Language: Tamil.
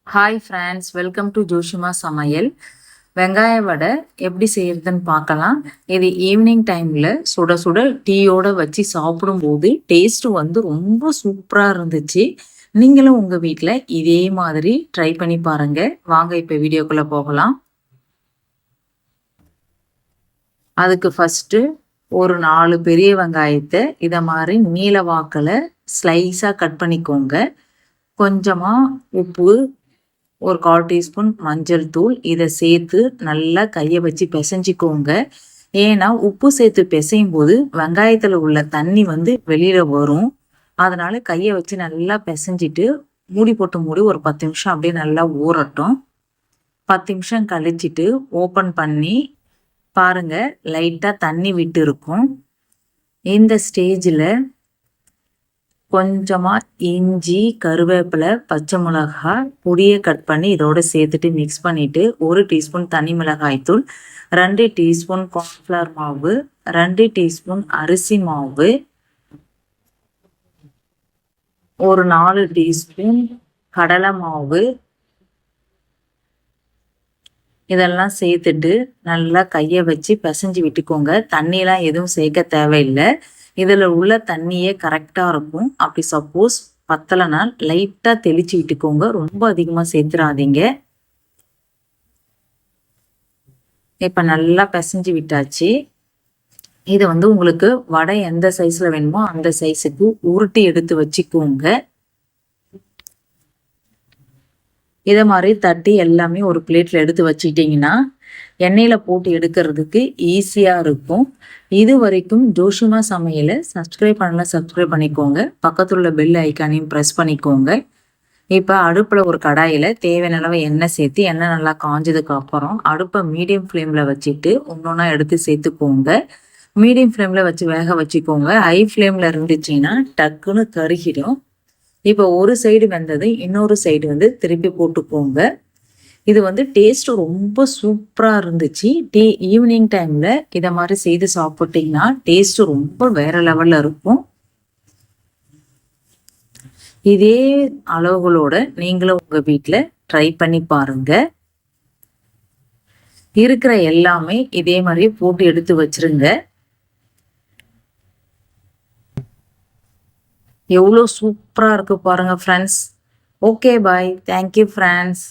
Hi friends, welcome to Joshima சமையல். வெங்காய வடை எப்படி செய்யறதுன்னு பார்க்கலாம். இது ஈவினிங் டைமில் சுட சுட டீயோட வச்சு சாப்பிடும்போது டேஸ்ட்டு வந்து ரொம்ப சூப்பராக இருந்துச்சு. நீங்களும் உங்கள் வீட்டில் இதே மாதிரி ட்ரை பண்ணி பாருங்கள். வாங்க இப்போ வீடியோக்குள்ளே போகலாம். அதுக்கு ஃபஸ்ட்டு ஒரு 4 பெரிய வெங்காயத்தை இதை மாதிரி நீல வாக்கில் ஸ்லைஸாக கட் பண்ணிக்கோங்க. கொஞ்சமாக உப்பு, ஒரு 1/4 டீஸ்பூன் மஞ்சள் தூள் இதை சேர்த்து நல்லா கையை வச்சு பிசைஞ்சிக்கோங்க. ஏன்னா உப்பு சேர்த்து பிசையும் போது வெங்காயத்தில் உள்ள தண்ணி வந்து வெளியில் வரும். அதனால கையை வச்சு நல்லா பிசைஞ்சிட்டு மூடி போட்டு ஒரு 10 நிமிஷம் அப்படியே நல்லா ஊறட்டும். 10 நிமிஷம் கழிச்சிட்டு ஓப்பன் பண்ணி பாருங்க, லைட்டாக தண்ணி விட்டு இருக்கும். இந்த ஸ்டேஜில் கொஞ்சமாக இஞ்சி, கருவேப்பிலை, பச்சை மிளகாய் பொடியை கட் பண்ணி இதோட சேர்த்துட்டு மிக்ஸ் பண்ணிவிட்டு 1 டீஸ்பூன் தனி மிளகாய் தூள், 2 டீஸ்பூன் கார்ன்ஃப்ளவர் மாவு, 2 டீஸ்பூன் அரிசி மாவு, ஒரு 4 டீஸ்பூன் கடலை மாவு இதெல்லாம் சேர்த்துட்டு நல்லா கையை வச்சு பிசைஞ்சு விட்டுக்கோங்க. தண்ணியெலாம் எதுவும் சேர்க்க தேவையில்லை. இதில் உள்ள தண்ணியே கரெக்டாக இருக்கும். அப்படி சப்போஸ் பத்தலைனா லைட்டாக தெளித்து விட்டுக்கோங்க, ரொம்ப அதிகமாக சேர்த்துடாதீங்க. இப்போ நல்லா பிசைஞ்சு விட்டாச்சு. இதை வந்து உங்களுக்கு வடை எந்த சைஸில் வேணுமோ அந்த சைஸுக்கு உருட்டி எடுத்து வச்சுக்கோங்க. இதை மாதிரி தட்டி எல்லாமே ஒரு பிளேட்டில் எடுத்து வச்சுக்கிட்டிங்கன்னா எண்ணெயில் போட்டு எடுக்கிறதுக்கு ஈஸியாக இருக்கும். இது வரைக்கும் ஜோஷிமா சமையலை சப்ஸ்கிரைப் பண்ணலாம், சப்ஸ்கிரைப் பண்ணிக்கோங்க. பக்கத்தில் உள்ள பெல் ஐக்கானையும் ப்ரெஸ் பண்ணிக்கோங்க. இப்போ அடுப்பில் ஒரு கடாயில் தேவையான அளவு எண்ணெய் சேர்த்து எண்ணெய் நல்லா காஞ்சதுக்கு அப்புறம் அடுப்பை மீடியம் ஃப்ளேமில் வச்சுட்டு ஒன்றா எடுத்து சேர்த்துக்கோங்க. மீடியம் ஃப்ளேமில் வச்சு வேக வச்சுக்கோங்க. ஹை ஃப்ளேமில் இருந்துச்சுன்னா டக்குன்னு கருகிடும். இப்போ ஒரு சைடு வெந்தது இன்னொரு சைடு வந்து திருப்பி போட்டுக்கோங்க. இது வந்து டேஸ்ட் ரொம்ப சூப்பராக இருந்துச்சு. ஈவினிங் டைமில் இதை மாதிரி செய்து சாப்பிட்டிங்கன்னா டேஸ்ட் ரொம்ப வேற லெவலில் இருக்கும். இதே அளவுகளோட நீங்களும் உங்கள் வீட்டில் ட்ரை பண்ணி பாருங்க. இருக்கிற எல்லாமே இதே மாதிரி போட்டு எடுத்து வச்சிருங்க. எவ்வளோ சூப்பராக இருக்கு பாருங்க friends. Okay bye, thank you friends.